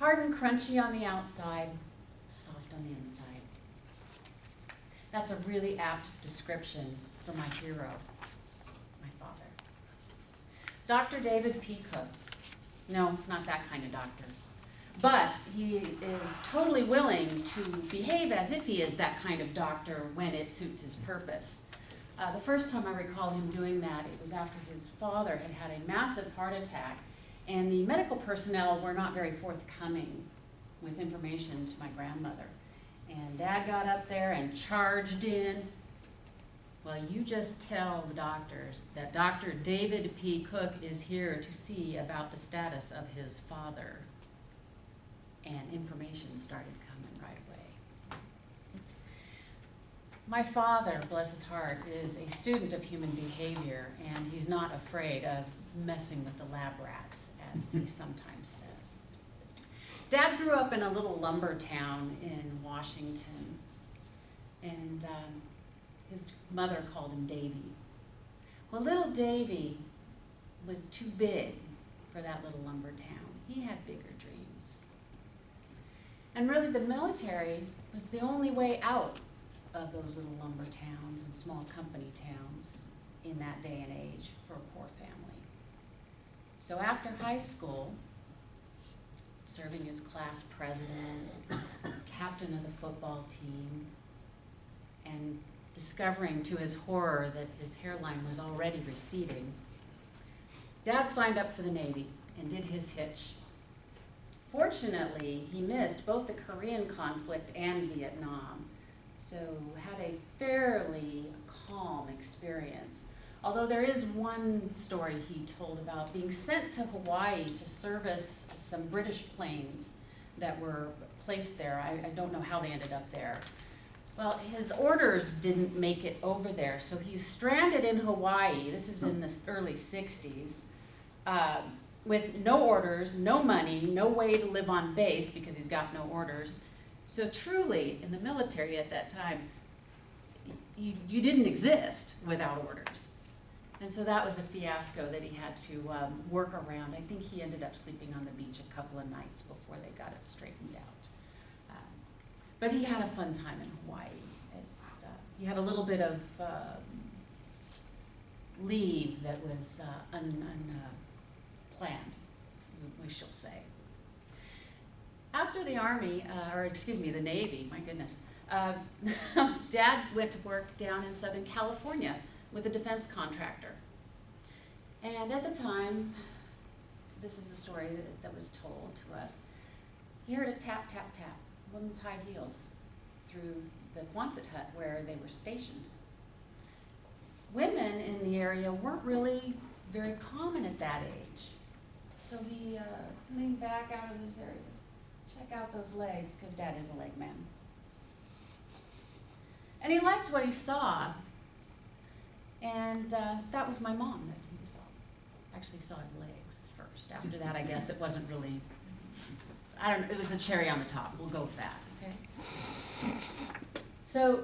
Hard and crunchy on the outside, soft on the inside. That's a really apt description for my hero, my father. Dr. David P. Cook. No, not that kind of doctor. But he is totally willing to behave as if he is that kind of doctor when it suits his purpose. The first time I recall him doing that, it was after his father had had a massive heart attack, and the medical personnel were not very forthcoming with information to my grandmother. And Dad got up there and charged in. Well, you just tell the doctors that Dr. David P. Cook is here to see about the status of his father. And information started coming right away. My father, bless his heart, is a student of human behavior, and he's not afraid of messing with the lab rats, as he sometimes says. Dad grew up in a little lumber town in Washington, and his mother called him Davy. Well, little Davy was too big for that little lumber town. He had bigger dreams. And really the military was the only way out of those little lumber towns and small company towns in that day and age for a poor family. So after high school, serving as class president, captain of the football team, and discovering to his horror that his hairline was already receding, Dad signed up for the Navy and did his hitch. Fortunately, he missed both the Korean conflict and Vietnam, so had a fairly calm experience. Although there is one story he told about being sent to Hawaii to service some British planes that were placed there. I don't know how they ended up there. Well, his orders didn't make it over there, so he's stranded in Hawaii. This is in the early 60s. With no orders, no money, no way to live on base because he's got no orders. So truly, in the military at that time, you didn't exist without orders. And so that was a fiasco that he had to work around. I think he ended up sleeping on the beach a couple of nights before they got it straightened out. But he had a fun time in Hawaii. He had a little bit of leave that was unplanned, we shall say. After the Army, the Navy, my goodness, Dad went to work down in Southern California with a defense contractor. And at the time, this is the story that was told to us, he heard a tap, tap, tap, women's high heels through the Quonset hut where they were stationed. Women in the area weren't really very common at that age. So he leaned back out of his area. Check out those legs, because Dad is a leg man. And he liked what he saw. And that was my mom that he saw. Actually saw his legs first. After that, I guess it wasn't really, it was the cherry on the top. We'll go with that, okay? So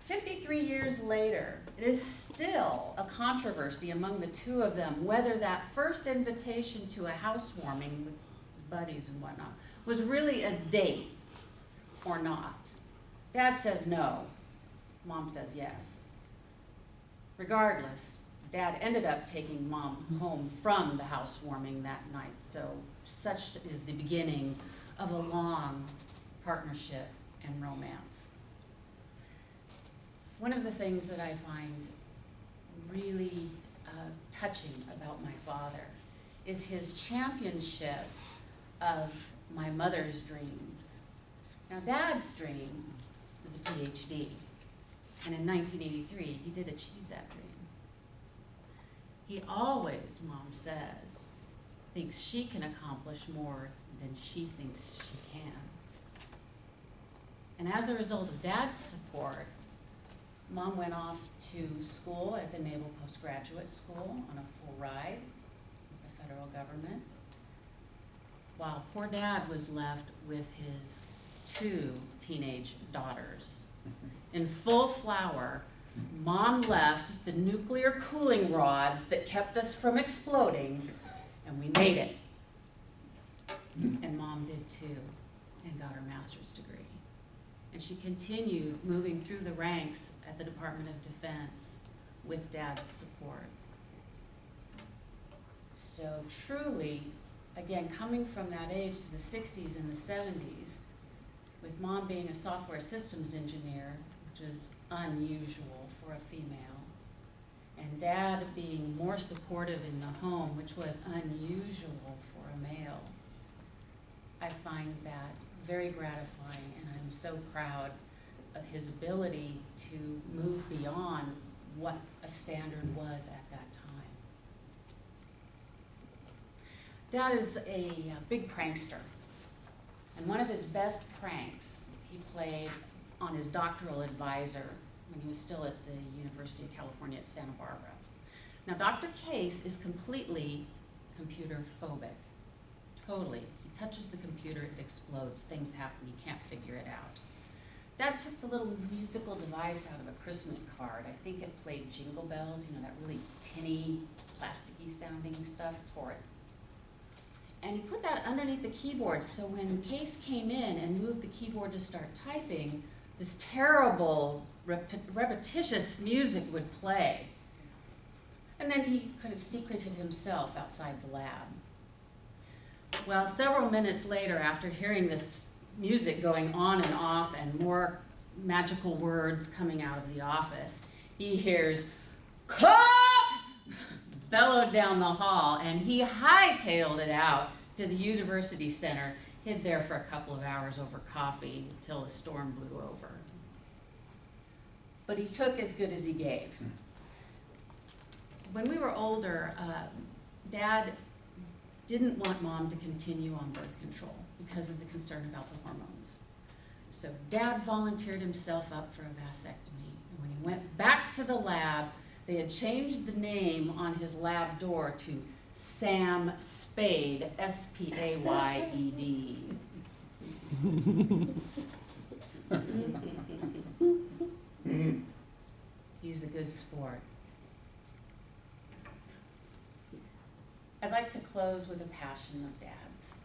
53 years later, it is still a controversy among the two of them whether that first invitation to a housewarming with his buddies and whatnot was really a date or not. Dad says no. Mom says yes. Regardless, Dad ended up taking Mom home from the housewarming that night. So such is the beginning of a long partnership and romance. One of the things that I find really touching about my father is his championship of my mother's dreams. Now, Dad's dream was a PhD, and in 1983, he did achieve that dream. He always, Mom says, thinks she can accomplish more than she thinks she can. And as a result of Dad's support, Mom went off to school at the Naval Postgraduate School on a full ride with the federal government, while poor Dad was left with his 2 teenage daughters. In full flower, Mom left the nuclear cooling rods that kept us from exploding, and we made it. And Mom did too, and got her master's degree. And she continued moving through the ranks at the Department of Defense with Dad's support. So truly, again, coming from that age to the 60s and the 70s, with Mom being a software systems engineer, which is unusual for a female, and Dad being more supportive in the home, which was unusual for a male, I find that very gratifying, and I'm so proud of his ability to move beyond what a standard was at that time. Dad is a big prankster, and one of his best pranks he played on his doctoral advisor when he was still at the University of California at Santa Barbara. Now, Dr. Case is completely computer phobic, totally. He touches the computer, it explodes, things happen, you can't figure it out. Dad took the little musical device out of a Christmas card. I think it played Jingle Bells, you know, that really tinny, plasticky sounding stuff, tore it. And he put that underneath the keyboard, so when Case came in and moved the keyboard to start typing, this terrible, repetitious music would play. And then he could have secreted himself outside the lab. Well, several minutes later, after hearing this music going on and off and more magical words coming out of the office, he hears, "Cook!" bellowed down the hall, and he hightailed it out to the University Center, hid there for a couple of hours over coffee until the storm blew over. But he took as good as he gave. When we were older, Dad didn't want Mom to continue on birth control because of the concern about the hormones. So Dad volunteered himself up for a vasectomy. And when he went back to the lab, they had changed the name on his lab door to Sam Spade, S-P-A-Y-E-D. He's a good sport. I'd like to close with a passion of Dad's.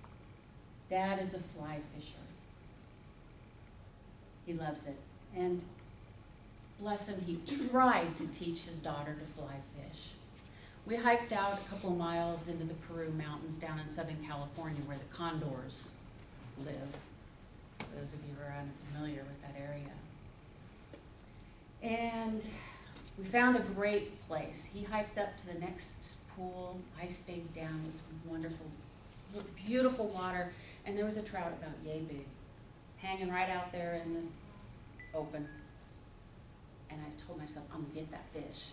Dad is a fly fisher. He loves it. And bless him, he tried to teach his daughter to fly fish. We hiked out a couple of miles into the Peru Mountains down in Southern California where the condors live, for those of you who are unfamiliar with that area. And we found a great place. He hiked up to the next pool. I stayed down. It was wonderful, beautiful water, and there was a trout about yay big, hanging right out there in the open. And I told myself, I'm gonna get that fish.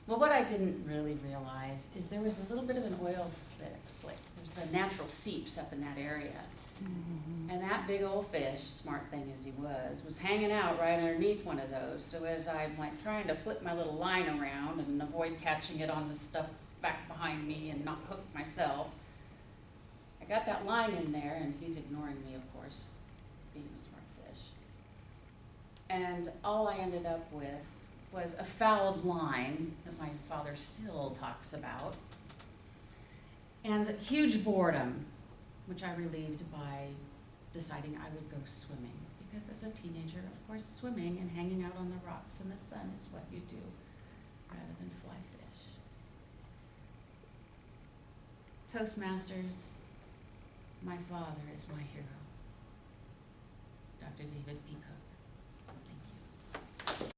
Well, what I didn't really realize is there was a little bit of an oil slick. There's a natural seeps up in that area. Mm-hmm. And that big old fish, smart thing as he was hanging out right underneath one of those. So as I'm like trying to flip my little line around and avoid catching it on the stuff back behind me and not hook myself, I got that line in there, and he's ignoring me, of course, being a smart fish. And all I ended up with was a fouled line that my father still talks about, and huge boredom, which I relieved by deciding I would go swimming. Because as a teenager, of course, swimming and hanging out on the rocks in the sun is what you do, rather than fly fish. Toastmasters, my father is my hero, Dr. David P.